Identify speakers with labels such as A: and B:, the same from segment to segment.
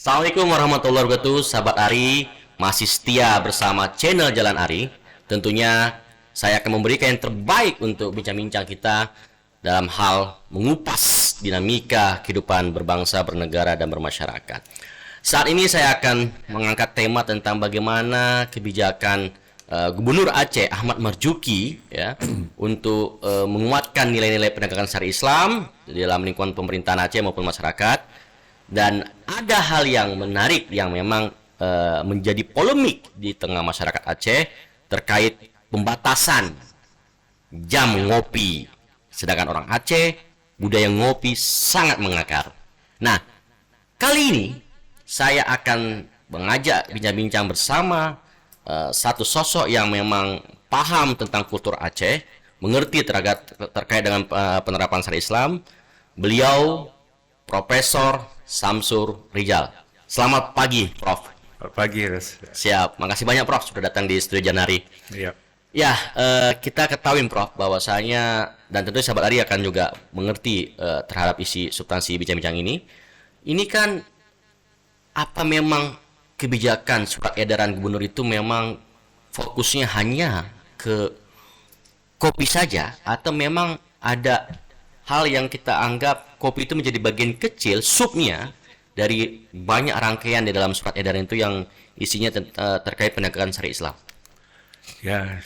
A: Assalamualaikum warahmatullahi wabarakatuh, sahabat Ari, masih setia bersama channel Jalan Ari. Tentunya saya akan memberikan yang terbaik untuk bincang-bincang kita dalam hal mengupas dinamika kehidupan berbangsa, bernegara, dan bermasyarakat. Saat ini saya akan mengangkat tema tentang bagaimana kebijakan Gubernur Aceh Ahmad Marzuki ya untuk menguatkan nilai-nilai penegakan syariat Islam di dalam lingkungan pemerintahan Aceh maupun masyarakat. Dan ada hal yang menarik yang memang menjadi polemik di tengah masyarakat Aceh terkait pembatasan jam ngopi. Sedangkan orang Aceh, budaya ngopi sangat mengakar. Nah, kali ini saya akan mengajak bincang-bincang bersama satu sosok yang memang paham tentang kultur Aceh, mengerti terkait dengan penerapan syariat Islam. Beliau Profesor Samsur Rijal. Selamat pagi, Prof.
B: Selamat pagi, Res.
A: Siap. Makasih banyak, Prof, sudah datang di studio Janari.
B: Iya.
A: Ya, kita ketahui, Prof, bahwasanya dan tentu sahabat Ari akan juga mengerti terhadap isi substansi bincang-bincang ini. Ini kan apa memang kebijakan surat edaran gubernur itu memang fokusnya hanya ke kopi saja atau memang ada hal yang kita anggap kopi itu menjadi bagian kecil, subnya dari banyak rangkaian di dalam surat edaran itu yang isinya terkait penegakan syariat Islam.
B: Ya.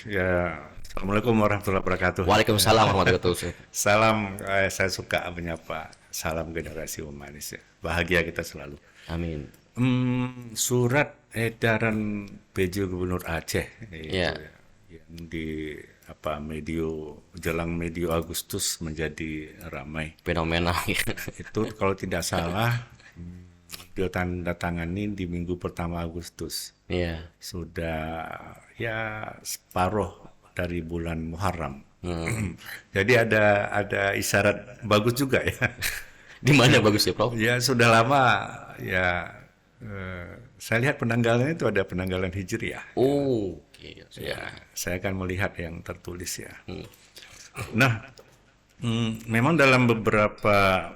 B: Assalamualaikum warahmatullahi wabarakatuh.
A: Waalaikumsalam warahmatullahi wabarakatuh.
B: Salam, saya suka menyapa. Salam generasi humanis ya. Bahagia kita selalu.
A: Amin.
B: Surat edaran PJ Gubernur Aceh
A: Ya.
B: yang di medio Agustus menjadi ramai.
A: Fenomenal.
B: Itu kalau tidak salah dia tanda tangani di minggu pertama Agustus.
A: Iya.
B: Sudah ya separuh dari bulan Muharram. Jadi ada isyarat bagus juga ya.
A: Di mana bagus ya, Prof?
B: Ya sudah lama ya. Saya lihat penanggalannya itu ada penanggalan Hijriah.
A: Oh, oke.
B: Ya, saya akan melihat yang tertulis ya. Nah, memang dalam beberapa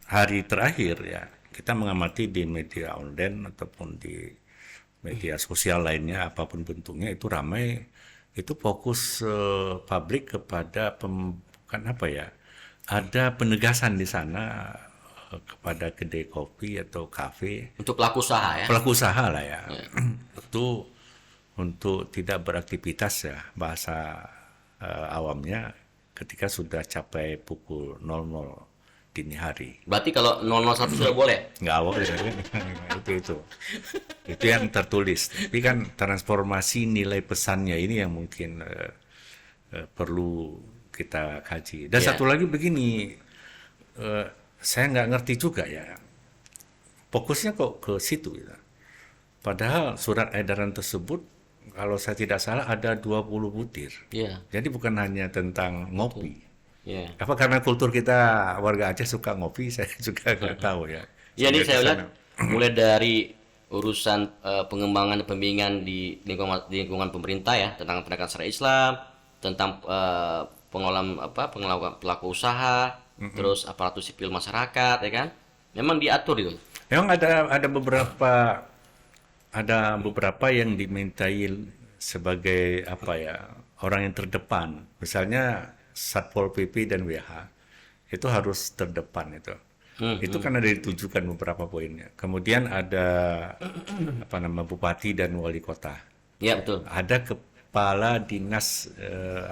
B: hari terakhir ya, kita mengamati di media online ataupun di media sosial lainnya, apapun bentuknya itu ramai, itu fokus publik kepada ada penegasan di sana kepada kedai kopi atau kafe.
A: Untuk pelaku usaha ya.
B: Pelaku usaha lah ya. Itu untuk tidak beraktivitas ya, bahasa awamnya ketika sudah capai pukul 00 dini hari.
A: Berarti kalau 001 sudah boleh?
B: Nggak awal ya. Itu yang tertulis. Tapi kan transformasi nilai pesannya ini yang mungkin perlu kita kaji. Dan satu lagi begini, saya nggak ngerti juga ya. Fokusnya kok ke situ gitu. Padahal surat edaran tersebut kalau saya tidak salah ada 20 butir.
A: Iya.
B: Jadi bukan hanya tentang ngopi.
A: Iya.
B: Apa karena kultur kita warga Aceh suka ngopi, saya juga nggak tahu ya.
A: Ya, ini saya lihat mulai dari urusan pengembangan pembimbingan di lingkungan pemerintah ya, tentang penegakan syariat Islam, tentang pengelolaan pelaku usaha, terus aparatur sipil masyarakat ya kan. Memang diatur itu.
B: Memang ada beberapa yang dimintai sebagai orang yang terdepan. Misalnya Satpol PP dan WH itu harus terdepan itu. Itu kan ada ditujukan beberapa poinnya. Kemudian ada bupati dan wali kota.
A: Ya, betul.
B: Ada kepala dinas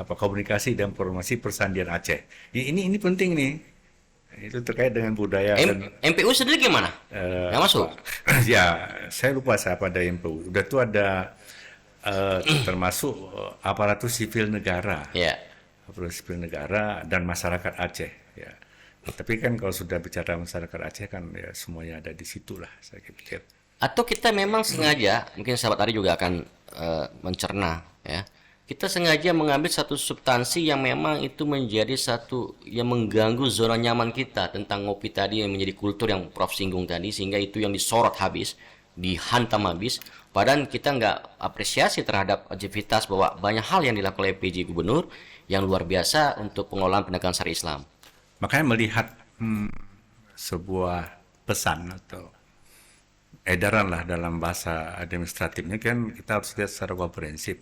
B: komunikasi dan informasi Persandian Aceh. Ini penting nih. Itu terkait dengan budaya dan
A: MPU sendiri gimana? Nggak masuk?
B: Ya, saya lupa siapa ada MPU. Udah tuh ada termasuk aparatur sipil negara.
A: Ya.
B: Aparatur sipil negara dan masyarakat Aceh. Ya. Tapi kan kalau sudah bicara masyarakat Aceh kan ya semuanya ada di situ lah, saya pikir.
A: Atau kita memang sengaja, mungkin sahabat Ari juga akan mencerna ya. Kita sengaja mengambil satu substansi yang memang itu menjadi satu yang mengganggu zona nyaman kita tentang ngopi tadi yang menjadi kultur yang Prof singgung tadi, sehingga itu yang disorot habis, dihantam habis. Padahal kita nggak apresiasi terhadap aktivitas bahwa banyak hal yang dilakukan oleh PJ Gubernur yang luar biasa untuk pengelolaan penegakan syariat Islam.
B: Makanya melihat sebuah pesan atau edaran lah dalam bahasa administratifnya kan kita harus lihat secara komprehensif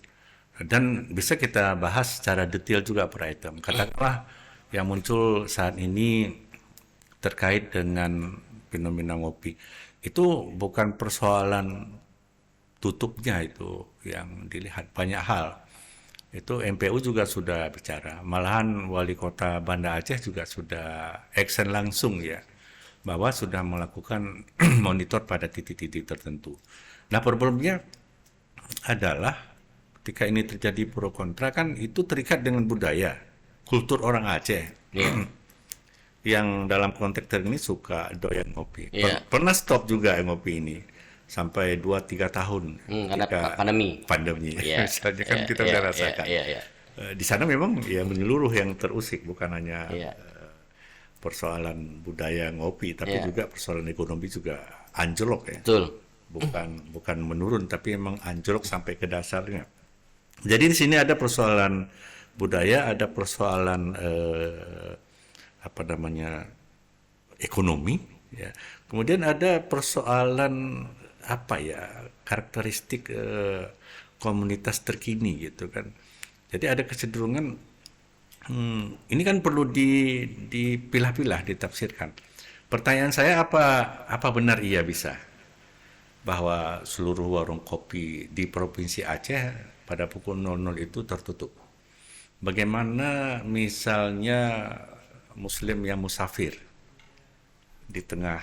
B: dan bisa kita bahas secara detail juga per item. Katakanlah yang muncul saat ini terkait dengan fenomena ngopi itu bukan persoalan tutupnya itu yang dilihat, banyak hal. Itu MPU juga sudah bicara, malahan Wali Kota Banda Aceh juga sudah action langsung ya, bahwa sudah melakukan monitor pada titik-titik tertentu. Nah problemnya adalah ketika ini terjadi pro kontra kan itu terikat dengan budaya, kultur orang Aceh. Yang dalam konteks ini suka doyan ngopi. Pernah stop juga ngopi ini sampai 2-3 tahun
A: karena pandemi.
B: Misalnya kan kita sudah rasakan. Di sana memang ya menyeluruh yang terusik, bukan hanya persoalan budaya ngopi, tapi juga persoalan ekonomi juga anjlok ya.
A: Betul.
B: Bukan menurun, tapi memang anjlok sampai ke dasarnya. Jadi di sini ada persoalan budaya, ada persoalan ekonomi, ya. Kemudian ada persoalan karakteristik komunitas terkini gitu kan. Jadi ada kecenderungan ini kan perlu dipilah-pilah, ditafsirkan. Pertanyaan saya apa benar iya bisa bahwa seluruh warung kopi di Provinsi Aceh pada pukul 00 itu tertutup? Bagaimana misalnya Muslim yang musafir di tengah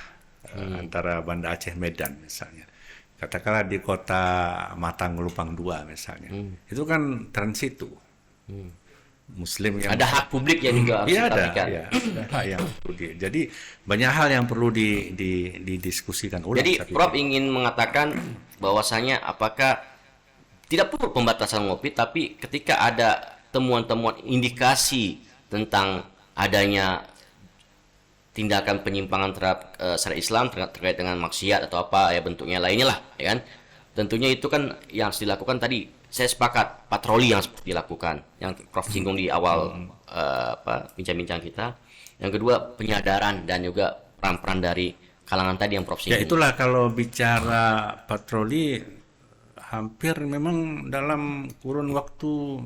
B: antara Banda Aceh Medan misalnya, katakanlah di kota Matang Lupang 2 misalnya, itu kan transit tuh. Muslim yang
A: ada hak publik yang juga harus diperhatikan.
B: Ada hak yang perlu jadi banyak hal yang perlu didiskusikan ulang.
A: Jadi Prof ingin mengatakan bahwasanya apakah tidak perlu pembatasan ngopi, tapi ketika ada temuan-temuan indikasi tentang adanya tindakan penyimpangan terhadap syariat Islam terkait dengan maksiat atau apa ya bentuknya lainnya lah, ya kan? Tentunya itu kan yang harus dilakukan tadi. Saya sepakat patroli yang seperti dilakukan, yang Prof singgung di awal bincang-bincang kita. Yang kedua penyadaran dan juga peran-peran dari kalangan tadi yang Prof singgung.
B: Ya itulah kalau bicara patroli, hampir memang dalam kurun waktu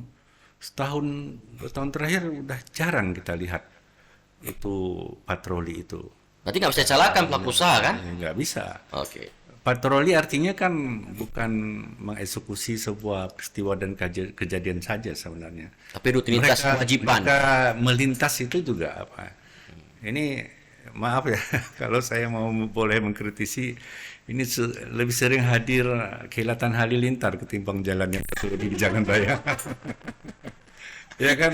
B: setahun 2 tahun terakhir udah jarang kita lihat itu patroli itu.
A: Berarti nggak bisa disalahkan pelaku usaha kan?
B: Nggak bisa.
A: Oke.
B: Patroli artinya kan bukan mengeksekusi sebuah peristiwa dan kejadian saja sebenarnya.
A: Tapi rutinitas kewajiban.
B: Mereka melintas itu juga apa? Ini maaf ya kalau saya boleh mengkritisi, ini lebih sering hadir kilatan halilintar ketimbang jalan yang di jalan raya. Ya kan,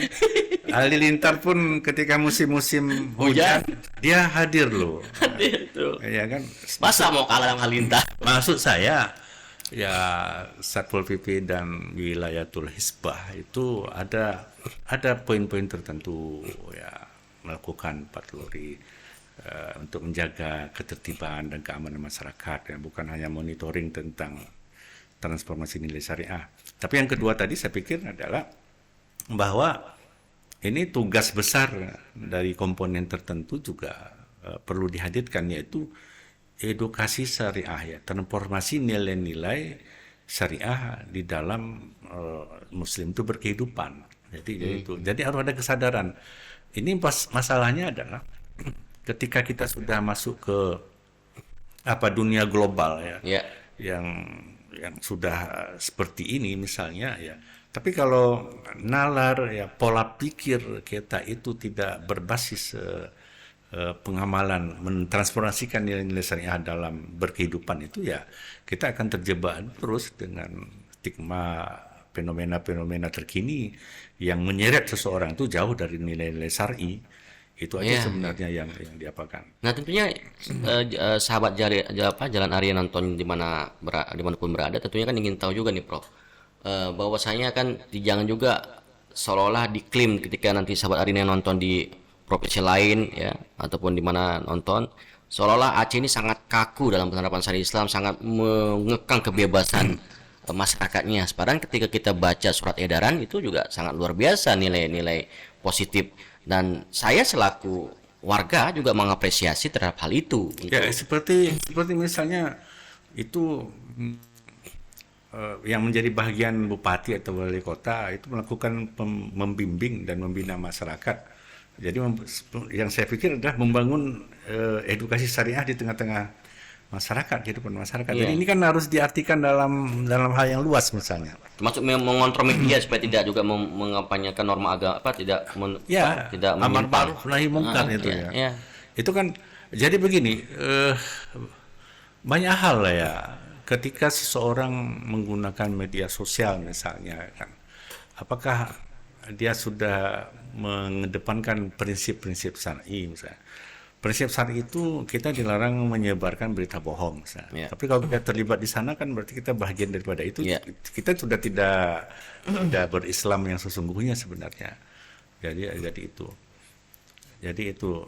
B: halilintar pun ketika musim-musim hujan dia hadir loh.
A: Hadir tuh.
B: Ya kan.
A: Masa mau kalah dengan halilintar?
B: Maksud saya ya Satpol PP dan Wilayatul Hisbah itu ada poin-poin tertentu ya melakukan patroli untuk menjaga ketertiban dan keamanan masyarakat ya, bukan hanya monitoring tentang transformasi nilai syariah. Tapi yang kedua tadi saya pikir adalah bahwa ini tugas besar dari komponen tertentu juga perlu dihadirkan, yaitu edukasi syariah ya, transformasi nilai-nilai syariah di dalam Muslim itu berkehidupan. Jadi harus ada kesadaran. Ini masalahnya adalah ketika kita sudah masuk ke dunia global ya, yang sudah seperti ini misalnya ya. Tapi kalau nalar ya pola pikir kita itu tidak berbasis pengamalan mentransformasikan nilai-nilai syariah dalam berkehidupan itu ya kita akan terjebak terus dengan stigma fenomena-fenomena terkini yang menyeret seseorang itu jauh dari nilai-nilai syar'i. Itu aja sebenarnya yang diapakan.
A: Nah tentunya sahabat Jalan Arya nonton dimanapun berada, tentunya kan ingin tahu juga nih Prof. Bahwasanya kan jangan juga seolah-olah diklaim ketika nanti sahabat Arya nonton di provinsi lain ya ataupun di mana nonton, seolah-olah Aceh ini sangat kaku dalam penerapan syariat Islam, sangat mengekang kebebasan masyarakatnya. Padahal ketika kita baca surat edaran itu juga sangat luar biasa nilai-nilai positif, dan saya selaku warga juga mengapresiasi terhadap hal itu.
B: Ya seperti misalnya itu yang menjadi bagian bupati atau wali kota itu melakukan membimbing dan membina masyarakat. Jadi yang saya pikir adalah membangun edukasi syariah di tengah-tengah masyarakat, kehidupan masyarakat.
A: Iya.
B: Jadi ini kan harus diartikan dalam hal yang luas misalnya.
A: Termasuk mengontrol media supaya tidak juga mengampanyakan norma agama,
B: Ya,
A: tidak
B: amar
A: menyimpang.
B: ma'ruf nahi mungkar itu
A: Iya,
B: ya.
A: iya.
B: Itu kan jadi begini, banyak hal lah ya. Ketika seseorang menggunakan media sosial misalnya kan, apakah dia sudah mengedepankan prinsip-prinsip syar'i misalnya. Prinsip syar'i itu kita dilarang menyebarkan berita bohong misalnya.
A: Ya.
B: Tapi kalau kita terlibat di sana kan berarti kita bagian daripada itu.
A: Ya.
B: Kita sudah tidak berislam yang sesungguhnya sebenarnya. Jadi itu. Jadi itu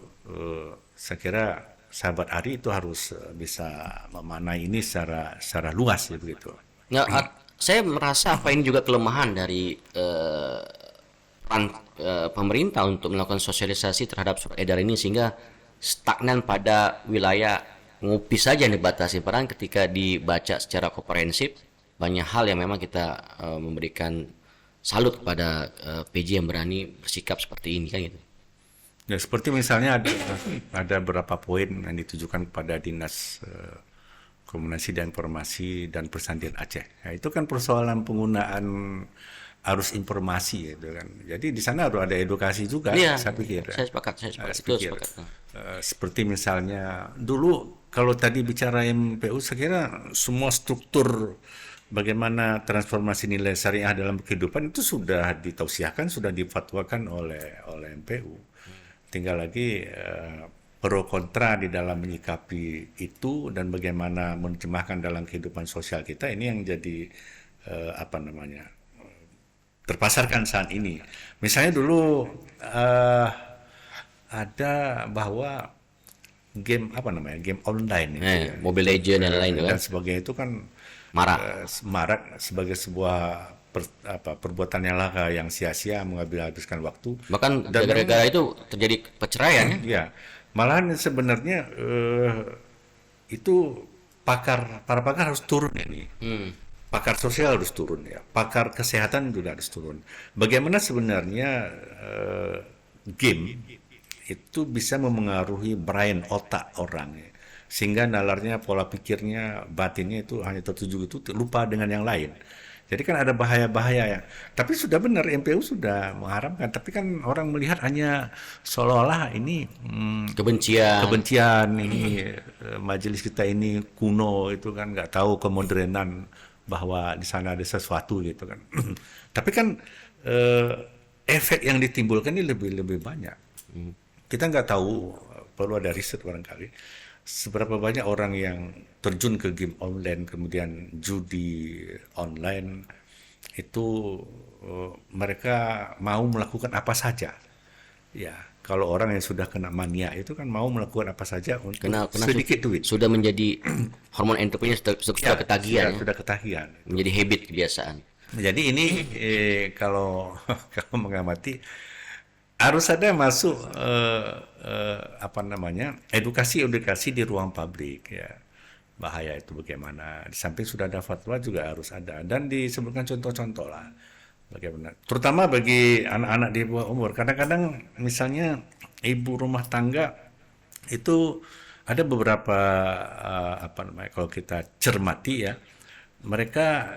B: saya kira sahabat Ari itu harus bisa memanai ini secara luas ya begitu.
A: Nah, saya merasa apa ini juga kelemahan dari peran pemerintah untuk melakukan sosialisasi terhadap surat edaran ini, sehingga stagnan pada wilayah ngopi saja yang dibatasi. Peran ketika dibaca secara komprehensif, banyak hal yang memang kita memberikan salut kepada PJ yang berani bersikap seperti ini kan gitu.
B: Ya, seperti misalnya ada beberapa poin yang ditujukan kepada Dinas Komunikasi dan Informasi dan Persandian Aceh. Ya, itu kan persoalan penggunaan arus informasi gitu kan. Jadi di sana harus ada edukasi juga,
A: Iya,
B: saya pikir.
A: saya sepakat.
B: Saya
A: Betul,
B: pikir.
A: sepakat.
B: Seperti misalnya dulu kalau tadi bicara MPU, saya kira semua struktur bagaimana transformasi nilai syariah dalam kehidupan itu sudah ditausiahkan, sudah difatwakan oleh MPU. Tinggal lagi pro kontra di dalam menyikapi itu dan bagaimana menerjemahkan dalam kehidupan sosial kita, ini yang jadi terpasarkan saat ini. Misalnya dulu ada bahwa game online itu ya,
A: Mobile Legends dan lain-lain
B: dan
A: kan
B: sebagainya itu kan
A: marak.
B: marak sebagai sebuah perbuatan yang laka, yang sia-sia, habiskan waktu.
A: Bahkan
B: Dan
A: gara-gara itu terjadi perceraian ya.
B: Ya, malahan sebenarnya itu para pakar harus turun ini. Pakar sosial harus turun ya. Pakar kesehatan juga harus turun. Bagaimana sebenarnya game itu bisa memengaruhi brain, otak orang ya. Sehingga nalarnya, pola pikirnya, batinnya itu hanya tertuju itu, lupa dengan yang lain. Jadi kan ada bahaya-bahaya ya. Tapi sudah benar MPU sudah mengharamkan. Tapi kan orang melihat hanya seolah-olah ini kebencian ini majelis kita ini kuno itu kan, nggak tahu kemodernan bahwa di sana ada sesuatu gitu kan. Tapi kan efek yang ditimbulkan ini lebih banyak. Kita nggak tahu, perlu ada riset barangkali. Seberapa banyak orang yang terjun ke game online, kemudian judi online, itu mereka mau melakukan apa saja. Ya, kalau orang yang sudah kena mania itu kan mau melakukan apa saja untuk sedikit duit.
A: Sudah menjadi hormon endorfinnya sudah ketagihan,
B: sudah ketagihan.
A: Menjadi habit, kebiasaan.
B: Jadi ini kalau mengamati harus ada masuk edukasi di ruang publik ya. Bahaya itu bagaimana. Di samping sudah ada fatwa juga harus ada, dan disebutkan contoh-contoh lah bagaimana. Terutama bagi anak-anak di bawah umur. Kadang-kadang misalnya ibu rumah tangga itu ada beberapa kalau kita cermati ya, mereka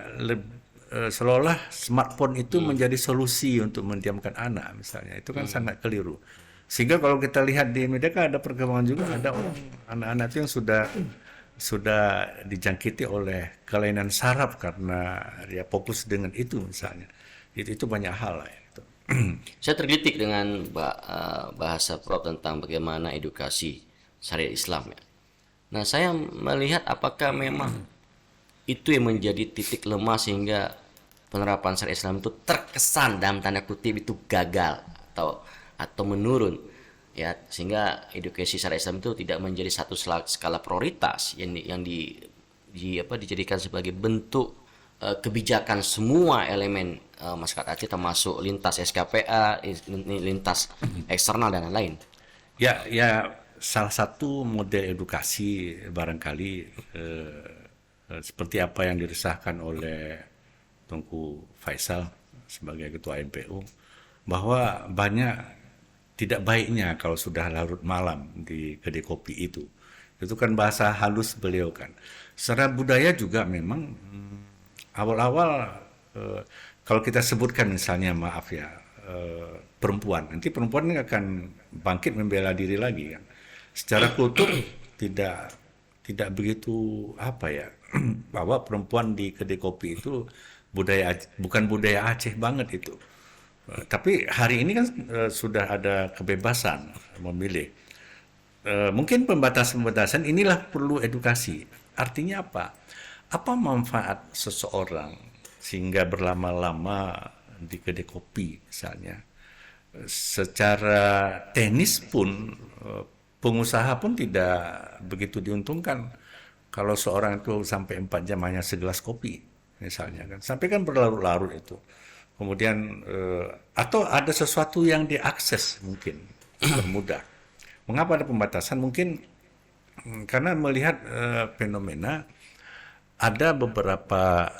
B: seolah smartphone itu menjadi solusi untuk mendiamkan anak misalnya. Itu kan sangat keliru. Sehingga kalau kita lihat di media kan ada perkembangan juga, ada orang anak-anak itu yang sudah dijangkiti oleh kelainan saraf karena dia fokus dengan itu misalnya. Itu banyak hal lah itu.
A: Saya tergelitik dengan bahasa Prof tentang bagaimana edukasi syariat Islam ya. Nah, saya melihat apakah memang itu yang menjadi titik lemah sehingga penerapan syariat Islam itu terkesan dalam tanda kutip itu gagal atau menurun ya, sehingga edukasi syariat Islam itu tidak menjadi satu skala prioritas yang dijadikan sebagai bentuk kebijakan semua elemen masyarakat Aceh, termasuk lintas SKPA, lintas eksternal dan lain-lain.
B: Ya, salah satu model edukasi barangkali seperti apa yang diresahkan oleh Tunku Faisal sebagai ketua MPU, bahwa banyak tidak baiknya kalau sudah larut malam di kedai kopi itu. Itu kan bahasa halus beliau kan. Secara budaya juga memang awal-awal kalau kita sebutkan misalnya maaf ya perempuan, nanti perempuan ini akan bangkit membela diri lagi kan. Secara kultur tidak begitu apa ya bahwa perempuan di kedai kopi itu bukan budaya Aceh banget itu. Tapi hari ini kan sudah ada kebebasan memilih. Mungkin pembatasan-pembatasan inilah perlu edukasi. Artinya apa? Apa manfaat seseorang sehingga berlama-lama di kedai kopi misalnya? Secara teknis pun pengusaha pun tidak begitu diuntungkan kalau seorang itu sampai 4 jam hanya segelas kopi misalnya kan. Sampai kan berlarut-larut itu. Kemudian atau ada sesuatu yang diakses mungkin bermudah. Mengapa ada pembatasan? Mungkin karena melihat fenomena ada beberapa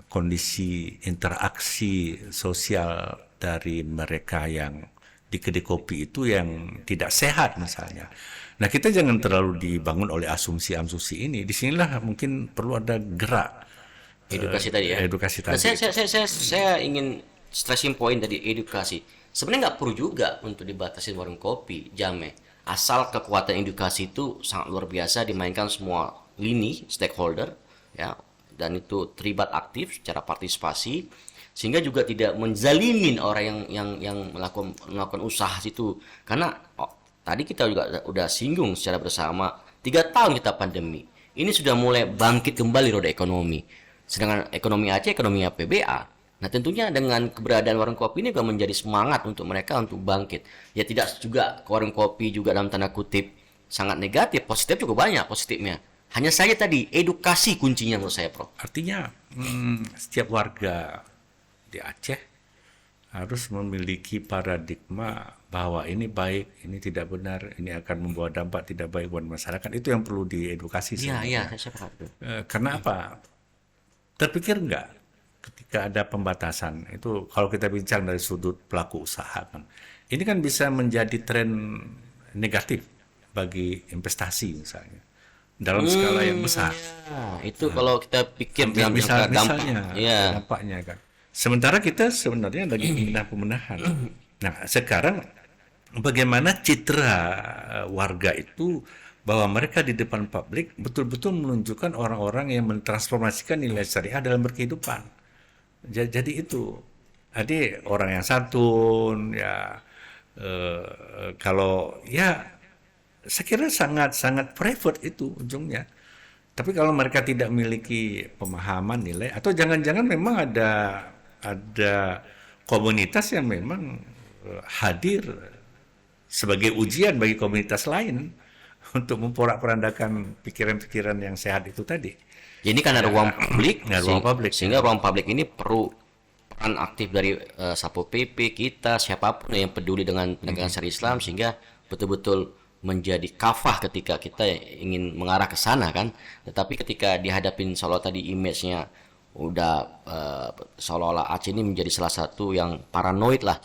B: kondisi interaksi sosial dari mereka yang di kedai kopi itu yang tidak sehat misalnya. Nah, kita jangan terlalu dibangun oleh asumsi-asumsi ini. Disinilah mungkin perlu ada gerak.
A: Edukasi tadi ya.
B: Edukasi
A: Nah,
B: tadi.
A: saya ingin stressing point tadi edukasi. Sebenarnya nggak perlu juga untuk dibatasi warung kopi jamnya. Asal kekuatan edukasi itu sangat luar biasa dimainkan semua lini stakeholder ya, dan itu terlibat aktif secara partisipasi sehingga juga tidak menzalimin orang yang melakukan usaha situ. Karena tadi kita juga udah singgung secara bersama 3 tahun kita pandemi. Ini sudah mulai bangkit kembali roda ekonomi. Sedangkan ekonomi Aceh, ekonomi PBA. Nah, tentunya dengan keberadaan warung kopi ini juga menjadi semangat untuk mereka untuk bangkit. Ya tidak juga warung kopi juga dalam tanda kutip sangat negatif, positif juga banyak positifnya. Hanya saja tadi edukasi kuncinya menurut saya, Prof.
B: Artinya setiap warga di Aceh harus memiliki paradigma bahwa ini baik, ini tidak benar, ini akan membawa dampak tidak baik buat masyarakat. Itu yang perlu diedukasi.
A: Iya, saya paham.
B: Karena apa? Terpikir enggak ketika ada pembatasan itu, kalau kita bincang dari sudut pelaku usaha kan, ini kan bisa menjadi tren negatif bagi investasi misalnya dalam skala yang besar.
A: Ya, itu kalau kita pikir dalam
B: Misalnya
A: ya.
B: dampaknya kan. Sementara kita sebenarnya lagi pembenahan. Nah, sekarang bagaimana citra warga itu bahwa mereka di depan publik betul-betul menunjukkan orang-orang yang mentransformasikan nilai syariah dalam berkehidupan. Jadi itu. Jadi orang yang santun ya kalau ya saya kira sangat private itu ujungnya. Tapi kalau mereka tidak memiliki pemahaman nilai atau jangan-jangan memang ada komunitas yang memang hadir sebagai ujian bagi komunitas lain untuk memporak-porandakan pikiran-pikiran yang sehat itu tadi.
A: Jadi karena ruang publik, sehingga ruang publik ini perlu peran aktif dari Satpol PP kita, siapapun yang peduli dengan penegakan syariat Islam, sehingga betul-betul menjadi kafah ketika kita ingin mengarah ke sana kan. Tetapi ketika dihadapin seolah tadi image-nya udah seolah-olah Aceh ini menjadi salah satu yang paranoid lah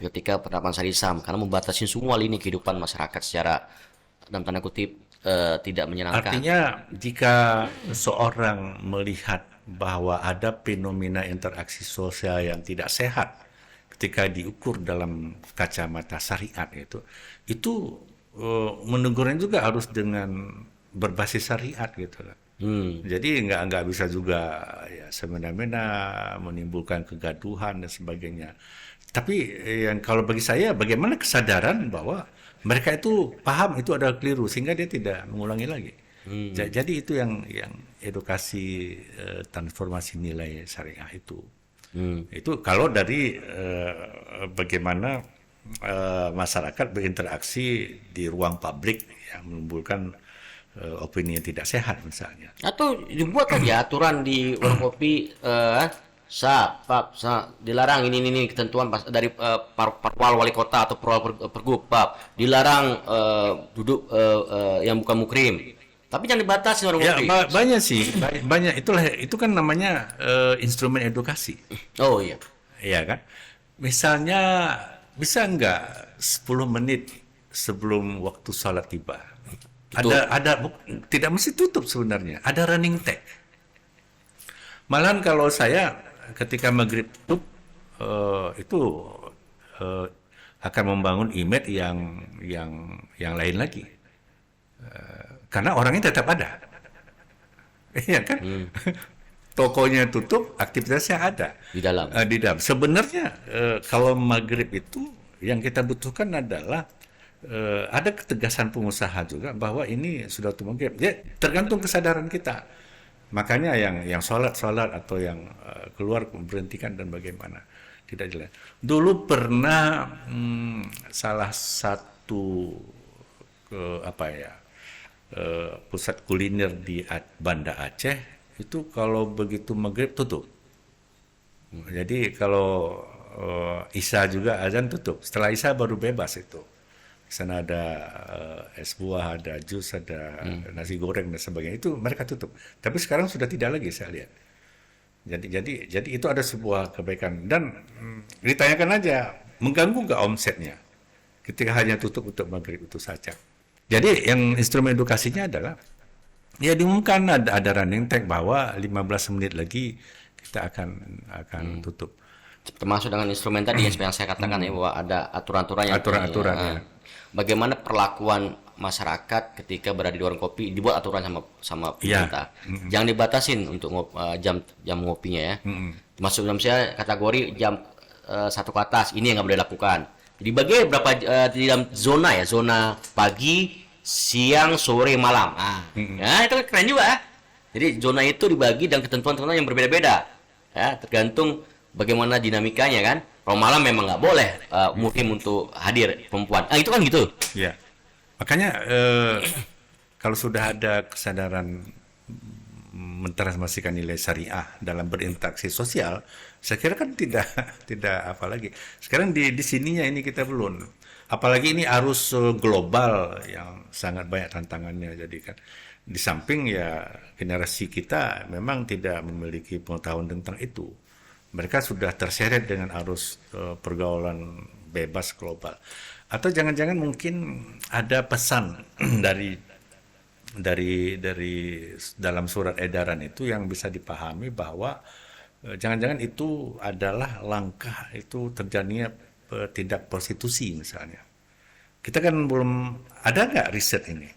A: ketika penerapan syariat Islam karena membatasi semua lini kehidupan masyarakat secara dalam tanda kutip tidak menyenangkan.
B: Artinya jika seorang melihat bahwa ada fenomena interaksi sosial yang tidak sehat ketika diukur dalam kacamata syariat itu menegurnya juga harus dengan berbasis syariat gitu lah. Jadi nggak bisa juga ya semena-mena menimbulkan kegaduhan dan sebagainya. Tapi yang kalau bagi saya bagaimana kesadaran bahwa mereka itu paham itu adalah keliru sehingga dia tidak mengulangi lagi. Jadi itu yang edukasi transformasi nilai syariah itu. Itu kalau dari bagaimana masyarakat berinteraksi di ruang publik yang menimbulkan opini yang tidak sehat misalnya.
A: Atau dibuat aja aturan di warung kopi dilarang ini ketentuan dari parwal wali kota atau parwal pergub dilarang duduk yang bukan mukrim. Tapi jangan dibatasi warung
B: Ya
A: kopi.
B: banyak sih, banyak itu kan namanya instrumen edukasi,
A: Oh iya.
B: ya kan? Misalnya bisa nggak 10 menit sebelum waktu sholat tiba?
A: Tutup.
B: Tidak mesti tutup sebenarnya. Ada running tag. Malahan kalau saya ketika maghrib tutup itu eh, akan membangun image yang lain lagi. Karena orangnya tetap ada. Iya kan? Tokonya tutup, aktivitasnya ada.
A: Di dalam.
B: Di dalam. Sebenarnya kalau maghrib itu yang kita butuhkan adalah ada ketegasan pengusaha juga bahwa ini sudah waktu maghrib. Ya, tergantung kesadaran kita. Makanya yang sholat atau yang keluar berhentikan dan bagaimana. Tidak jelas. Dulu pernah salah satu pusat kuliner di Banda Aceh itu kalau begitu maghrib tutup. Jadi kalau Isya juga azan tutup. Setelah Isya baru bebas itu. Di sana ada es buah, ada jus, ada nasi goreng dan sebagainya. Itu mereka tutup. Tapi sekarang sudah tidak lagi saya lihat. Jadi itu ada sebuah kebaikan dan ditanyakan aja mengganggu nggak omsetnya ketika hanya tutup untuk maghrib itu saja. Jadi yang instrumen edukasinya adalah ya diumumkan ada running tag bahwa 15 menit lagi kita akan tutup.
A: Termasuk dengan instrumen tadi yang saya katakan ya, bahwa ada aturan-aturan yang
B: Aturan-aturan, ya.
A: Bagaimana perlakuan masyarakat ketika berada di warung kopi, dibuat aturan sama pemerintah. Jangan dibatasin untuk jam ngopinya ya. Masuk dalam saya kategori jam 1 ke atas, ini yang nggak boleh dilakukan. Dibagi berapa di dalam zona ya, zona pagi, siang, sore, malam. Ya itu keren juga ya. Jadi zona itu dibagi dan ketentuan-ketentuan yang berbeda-beda. Ya, tergantung bagaimana dinamikanya kan. Kalau malam memang nggak boleh muhrim untuk hadir perempuan. Itu kan gitu.
B: Ya, makanya kalau sudah ada kesadaran mentransformasikan nilai syariah dalam berinteraksi sosial, saya kira kan tidak apa lagi. Sekarang di sininya ini kita belum. Apalagi ini arus global yang sangat banyak tantangannya. Jadi kan di samping ya generasi kita memang tidak memiliki pengetahuan tentang itu. Mereka sudah terseret dengan arus pergaulan bebas global. Atau jangan-jangan mungkin ada pesan dari dalam surat edaran itu yang bisa dipahami bahwa jangan-jangan itu adalah langkah itu terjadinya tindak prostitusi misalnya. Kita kan belum ada nggak riset ini?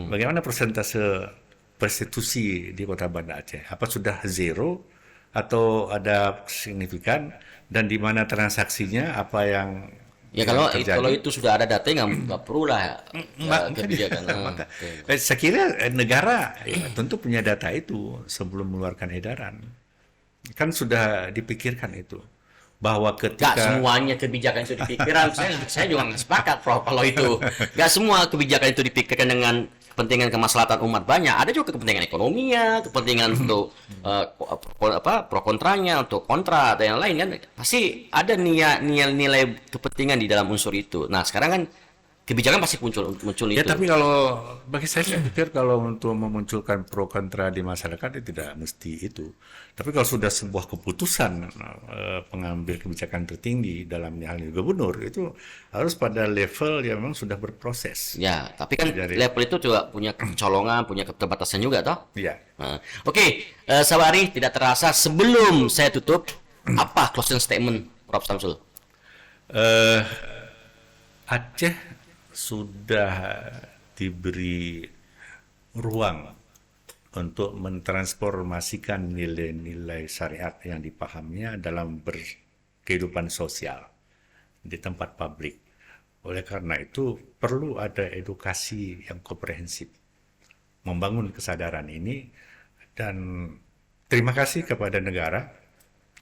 B: Bagaimana persentase prostitusi di Kota Banda Aceh? Apa sudah zero atau ada signifikan, dan di mana transaksinya apa yang
A: Ya kalau itu sudah ada data nggak perlu lah kebijakan.
B: Saya kira negara tentu punya data itu sebelum mengeluarkan edaran. Kan sudah dipikirkan itu bahwa ketika
A: Nggak semuanya kebijakan itu dipikirkan. saya juga nggak sepakat Prof, kalau itu. Nggak semua kebijakan itu dipikirkan dengan kepentingan kemaslahatan umat. Banyak ada juga kepentingan ekonominya, kepentingan untuk pro kontranya, untuk kontra atau yang lain kan. Pasti ada nilai kepentingan di dalam unsur itu. Nah sekarang kan kebijakan pasti muncul
B: ya,
A: itu.
B: tapi kalau bagi saya pikir kalau untuk memunculkan pro kontra di masyarakat itu tidak mesti itu. Tapi kalau sudah sebuah keputusan pengambil kebijakan tertinggi dalam hal ini gubernur, itu harus pada level yang memang sudah berproses.
A: Ya, tapi kan level itu juga punya kecolongan, punya keterbatasan juga toh.
B: Iya.
A: Nah, Oke, sahabat Ari, tidak terasa sebelum saya tutup, apa closing statement Prof Samsul?
B: Aceh sudah diberi ruang untuk mentransformasikan nilai-nilai syariat yang dipahaminya dalam kehidupan sosial di tempat publik. Oleh karena itu perlu ada edukasi yang komprehensif, membangun kesadaran ini, dan terima kasih kepada negara,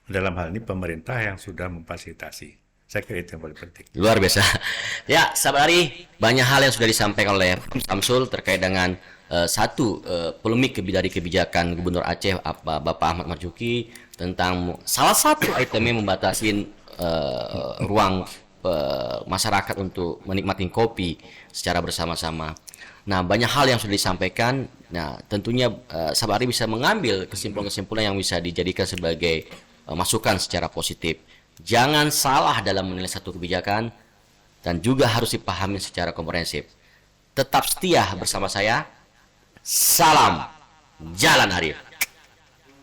B: dalam hal ini pemerintah yang sudah memfasilitasi. Saya kira itu yang paling penting.
A: Luar biasa. Ya, sahabat Ari, banyak hal yang sudah disampaikan oleh Samsul terkait dengan polemik dari kebijakan Gubernur Aceh Bapak Ahmad Marzuki tentang salah satu itemnya membatasi ruang masyarakat untuk menikmati kopi secara bersama-sama. Nah, banyak hal yang sudah disampaikan. Nah, tentunya sahabat Ari bisa mengambil kesimpulan-kesimpulan yang bisa dijadikan sebagai masukan secara positif. Jangan salah dalam menilai satu kebijakan dan juga harus dipahami secara komprehensif. Tetap setia bersama saya. Salam Jalan Arif.